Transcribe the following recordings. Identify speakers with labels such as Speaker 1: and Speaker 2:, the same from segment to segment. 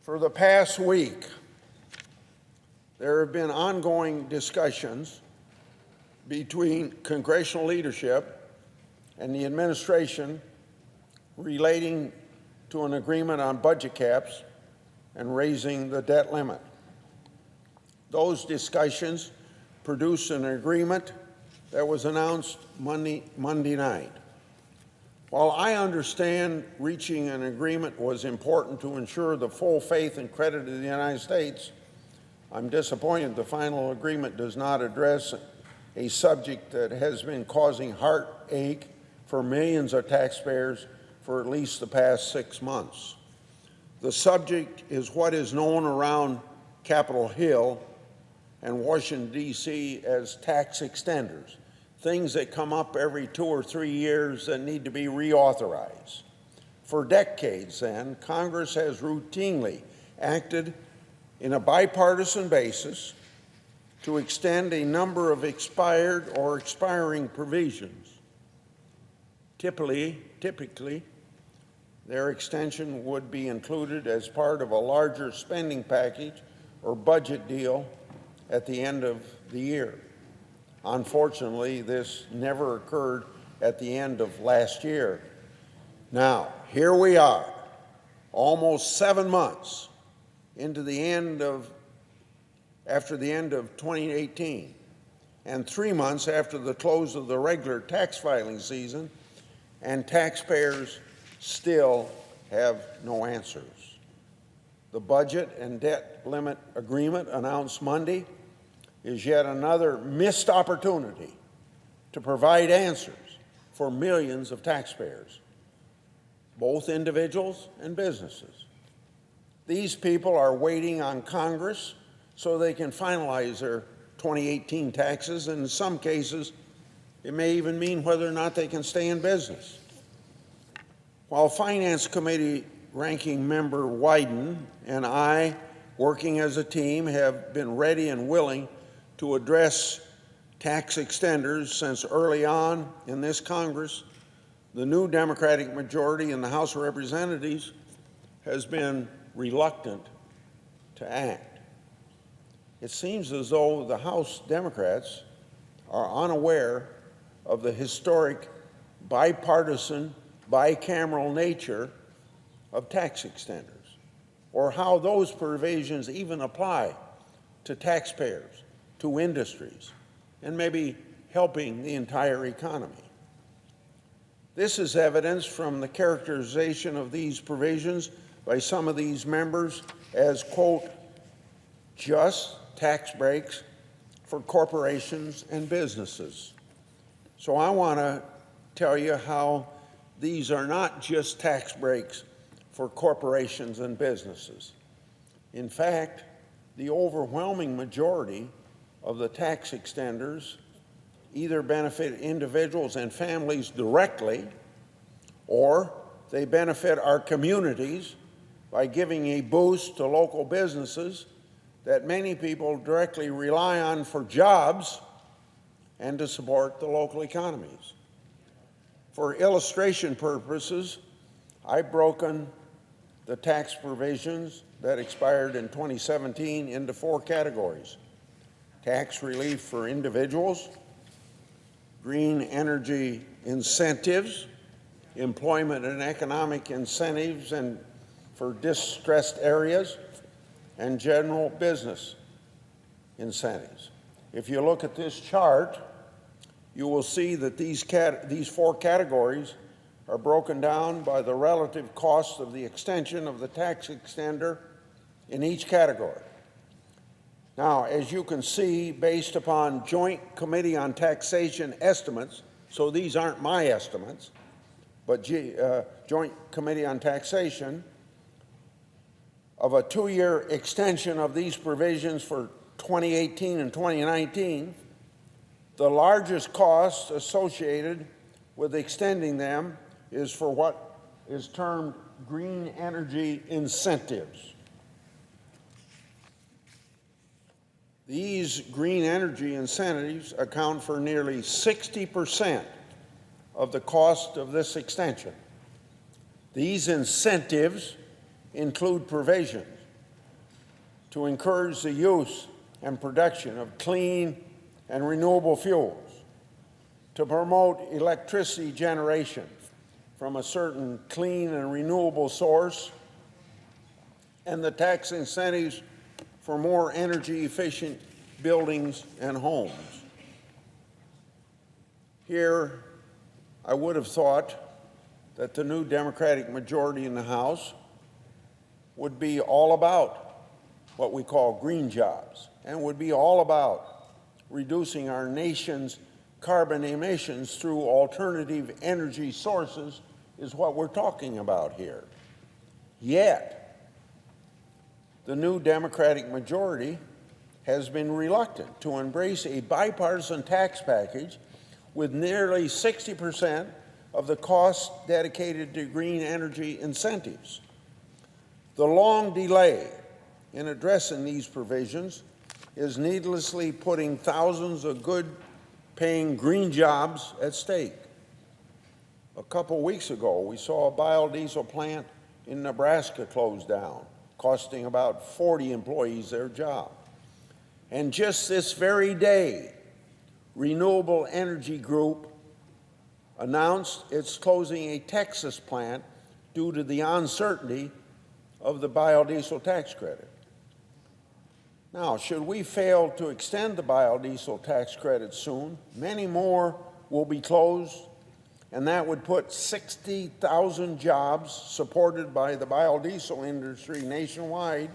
Speaker 1: For the past week, there have been ongoing discussions between congressional leadership and the administration relating to an agreement on budget caps and raising the debt limit. Those discussions produced an agreement that was announced Monday night. While I understand reaching an agreement was important to ensure the full faith and credit of the United States, I'm disappointed the final agreement does not address a subject that has been causing heartache for millions of taxpayers for at least the past 6 months. The subject is what is known around Capitol Hill and Washington, D.C. as tax extenders, things that come up every 2 or 3 years that need to be reauthorized. For decades, then, Congress has routinely acted in a bipartisan basis to extend a number of expired or expiring provisions. Typically, their extension would be included as part of a larger spending package or budget deal at the end of the year. Unfortunately, this never occurred at the end of last year. Now, here we are, almost 7 months after the end of 2018, and 3 months after the close of the regular tax filing season, and taxpayers still have no answers. The budget and debt limit agreement announced Monday is yet another missed opportunity to provide answers for millions of taxpayers, both individuals and businesses. These people are waiting on Congress so they can finalize their 2018 taxes, and in some cases, it may even mean whether or not they can stay in business. While Finance Committee Ranking Member Wyden and I, working as a team, have been ready and willing to address tax extenders since early on in this Congress, the new Democratic majority in the House of Representatives has been reluctant to act. It seems as though the House Democrats are unaware of the historic bipartisan, bicameral nature of tax extenders, or how those provisions even apply to taxpayers, to industries, and maybe helping the entire economy. This is evidenced from the characterization of these provisions by some of these members as, quote, just tax breaks for corporations and businesses. So I want to tell you how these are not just tax breaks for corporations and businesses. In fact, the overwhelming majority of the tax extenders either benefit individuals and families directly, or they benefit our communities by giving a boost to local businesses that many people directly rely on for jobs and to support the local economies. For illustration purposes, I've broken the tax provisions that expired in 2017 into 4 categories: tax relief for individuals, green energy incentives, employment and economic incentives and for distressed areas, and general business incentives. If you look at this chart, you will see that these 4 categories are broken down by the relative cost of the extension of the tax extender in each category. Now, as you can see, based upon Joint Committee on Taxation estimates, so these aren't my estimates, but Joint Committee on Taxation, of a 2-year extension of these provisions for 2018 and 2019, the largest cost associated with extending them is for what is termed green energy incentives. These green energy incentives account for nearly 60% of the cost of this extension. These incentives include provisions to encourage the use and production of clean and renewable fuels, to promote electricity generation from a certain clean and renewable source, and the tax incentives for more energy-efficient buildings and homes. Here, I would have thought that the new Democratic majority in the House would be all about what we call green jobs, and would be all about reducing our nation's carbon emissions through alternative energy sources, is what we're talking about here. Yet, the new Democratic majority has been reluctant to embrace a bipartisan tax package with nearly 60% of the costs dedicated to green energy incentives. The long delay in addressing these provisions is needlessly putting thousands of good-paying green jobs at stake. A couple weeks ago, we saw a biodiesel plant in Nebraska close down, costing about 40 employees their job. And just this very day, Renewable Energy Group announced it's closing a Texas plant due to the uncertainty of the biodiesel tax credit. Now, should we fail to extend the biodiesel tax credit soon, many more will be closed, and that would put 60,000 jobs supported by the biodiesel industry nationwide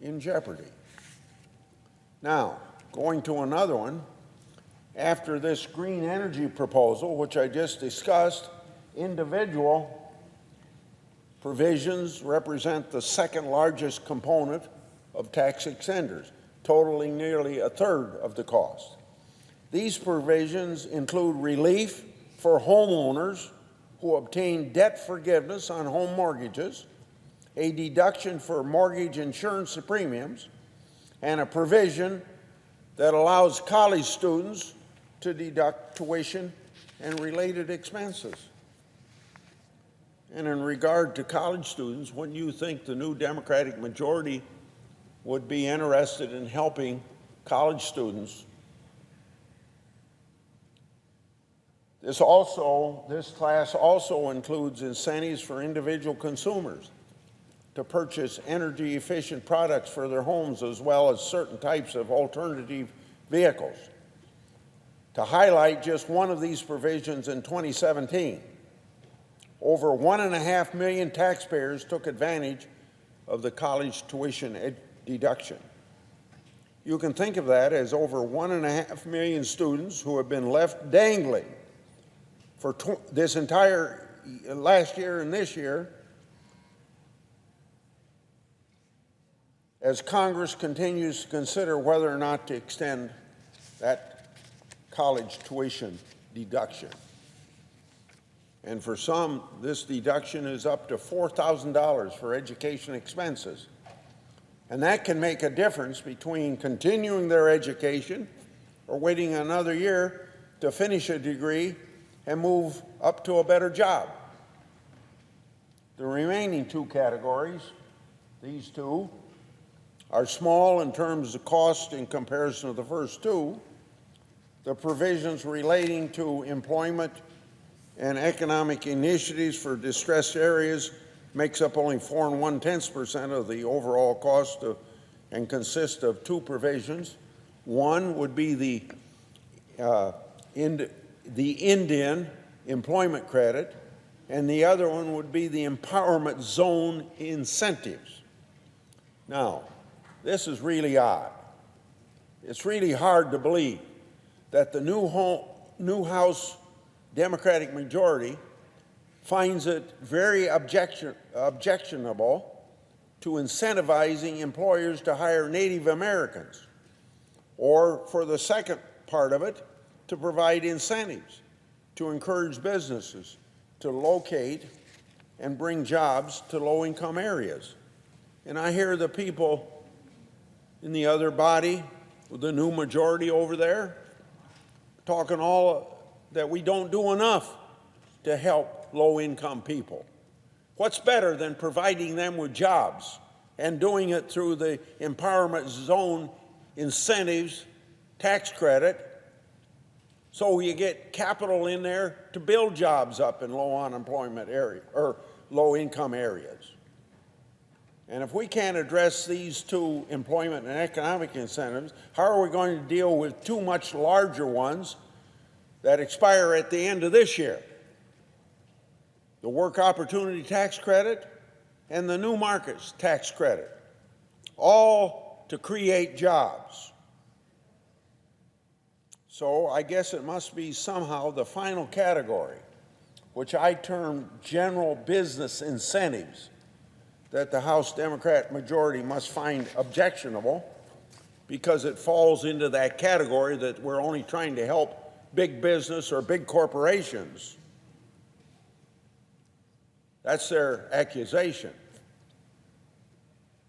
Speaker 1: in jeopardy. Now, going to another one, after this green energy proposal, which I just discussed, individual provisions represent the second largest component of tax extenders, totaling nearly a third of the cost. These provisions include relief for homeowners who obtain debt forgiveness on home mortgages, a deduction for mortgage insurance premiums, and a provision that allows college students to deduct tuition and related expenses. And in regard to college students, wouldn't you think the new Democratic majority would be interested in helping college students? This class also includes incentives for individual consumers to purchase energy-efficient products for their homes, as well as certain types of alternative vehicles. To highlight just one of these provisions, in 2017, over 1.5 million taxpayers took advantage of the college tuition deduction. You can think of that as over 1.5 million students who have been left dangling for this entire last year and this year, as Congress continues to consider whether or not to extend that college tuition deduction. And for some, this deduction is up to $4,000 for education expenses. And that can make a difference between continuing their education or waiting another year to finish a degree and move up to a better job. The remaining two categories, these two, are small in terms of cost in comparison to the first two. The provisions relating to employment and economic initiatives for distressed areas makes up only 4 1/10% of the overall cost and consists of two provisions. One would be the Indian employment credit, and the other one would be the empowerment zone incentives. Now, this is really odd. It's really hard to believe that the new House Democratic majority finds it very objectionable to incentivizing employers to hire Native Americans, or for the second part of it, to provide incentives to encourage businesses to locate and bring jobs to low-income areas. And I hear the people in the other body, the new majority over there, talking all that we don't do enough to help low-income people. What's better than providing them with jobs and doing it through the empowerment zone incentives tax credit, so you get capital in there to build jobs up in low unemployment area or low income areas. And if we can't address these two, employment and economic incentives, how are we going to deal with two much larger ones that expire at the end of this year? The Work Opportunity Tax Credit and the New Markets Tax Credit, all to create jobs. So I guess it must be somehow the final category, which I term general business incentives, that the House Democrat majority must find objectionable, because it falls into that category that we're only trying to help big business or big corporations. That's their accusation.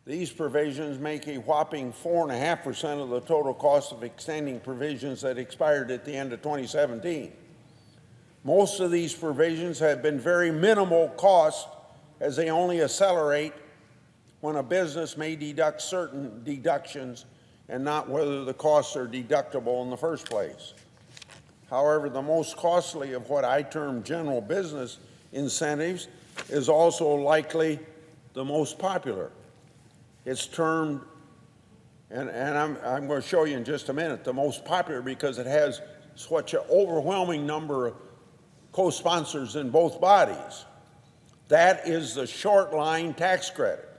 Speaker 1: These provisions make a whopping 4.5% of the total cost of extending provisions that expired at the end of 2017. Most of these provisions have been very minimal cost, as they only accelerate when a business may deduct certain deductions and not whether the costs are deductible in the first place. However, the most costly of what I term general business incentives is also likely the most popular. It's termed, and I'm going to show you in just a minute, the most popular because it has such an overwhelming number of co-sponsors in both bodies. That is the short line tax credit.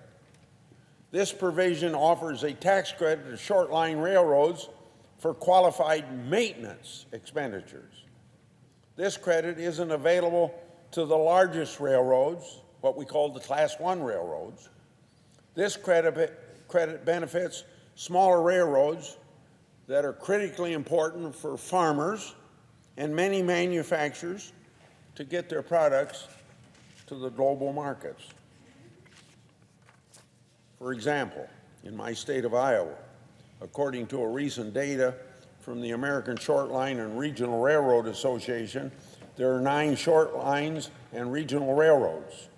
Speaker 1: This provision offers a tax credit to short line railroads for qualified maintenance expenditures. This credit isn't available to the largest railroads, what we call the Class I railroads. This credit benefits smaller railroads that are critically important for farmers and many manufacturers to get their products to the global markets. For example, in my state of Iowa, according to a recent data from the American Short Line and Regional Railroad Association, there are 9 short lines and regional railroads.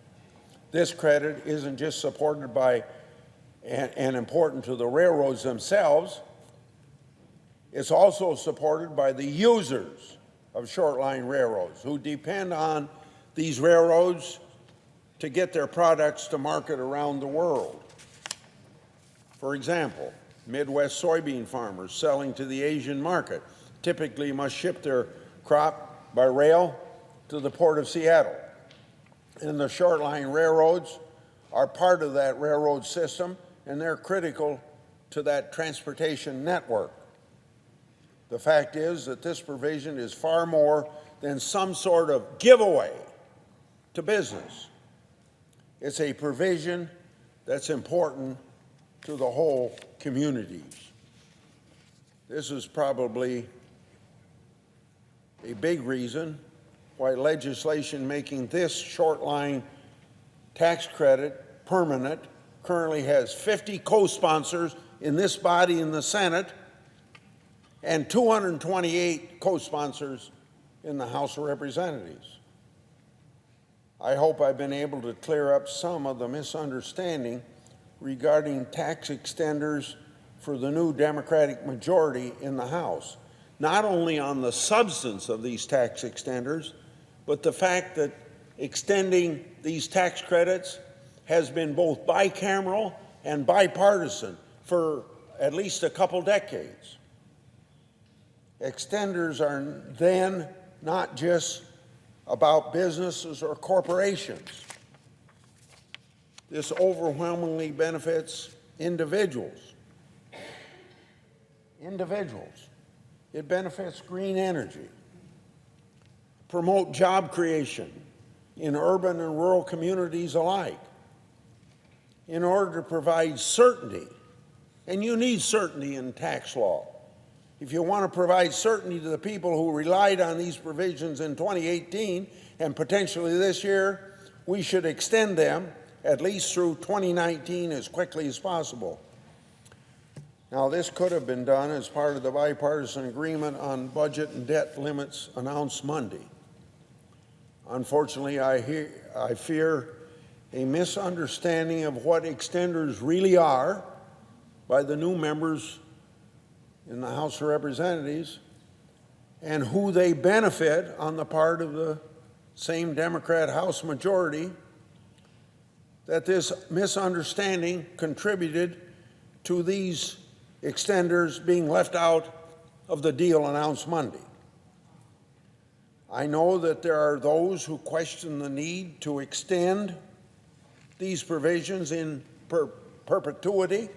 Speaker 1: This credit isn't just supported by and important to the railroads themselves, it's also supported by the users of short line railroads who depend on these railroads to get their products to market around the world. For example, Midwest soybean farmers selling to the Asian market typically must ship their crop by rail to the Port of Seattle. And the short line railroads are part of that railroad system, and they're critical to that transportation network. The fact is that this provision is far more than some sort of giveaway to business. It's a provision that's important to the whole communities. This is probably a big reason why legislation making this short line tax credit permanent currently has 50 co-sponsors in this body in the Senate and 228 co-sponsors in the House of Representatives. I hope I've been able to clear up some of the misunderstanding regarding tax extenders for the new Democratic majority in the House, not only on the substance of these tax extenders, but the fact that extending these tax credits has been both bicameral and bipartisan for at least a couple decades. Extenders are then not just about businesses or corporations. This overwhelmingly benefits individuals. It benefits green energy, promote job creation in urban and rural communities alike, in order to provide certainty, and you need certainty in tax law. If you want to provide certainty to the people who relied on these provisions in 2018 and potentially this year, we should extend them at least through 2019 as quickly as possible. Now, this could have been done as part of the bipartisan agreement on budget and debt limits announced Monday. Unfortunately, I fear a misunderstanding of what extenders really are by the new members in the House of Representatives and who they benefit on the part of the same Democrat House majority, that this misunderstanding contributed to these extenders being left out of the deal announced Monday. I know that there are those who question the need to extend these provisions in perpetuity,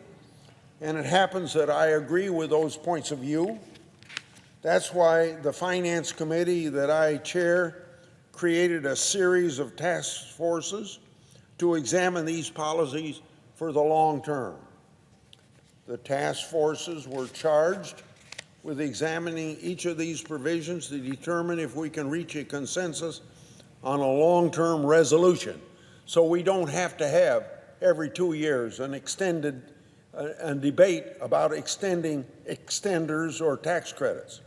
Speaker 1: and it happens that I agree with those points of view. That's why the Finance Committee that I chair created a series of task forces to examine these policies for the long term. The task forces were charged with examining each of these provisions to determine if we can reach a consensus on a long-term resolution, so we don't have to have every 2 years an extended debate about extending extenders or tax credits.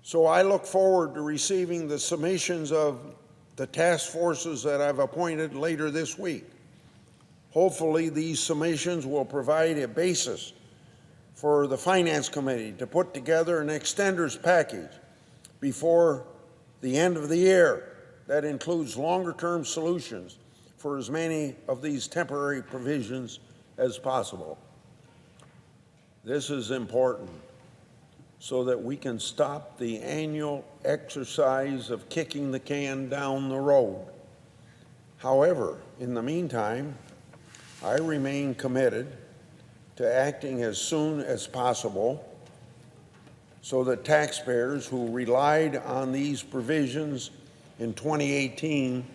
Speaker 1: So I look forward to receiving the submissions of the task forces that I've appointed later this week. Hopefully, these submissions will provide a basis for the Finance Committee to put together an extenders package before the end of the year that includes longer-term solutions for as many of these temporary provisions as possible. This is important so that we can stop the annual exercise of kicking the can down the road. However, in the meantime, I remain committed to acting as soon as possible so that taxpayers who relied on these provisions in 2018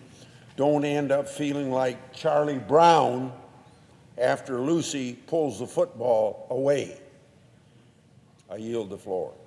Speaker 1: don't end up feeling like Charlie Brown after Lucy pulls the football away. I yield the floor.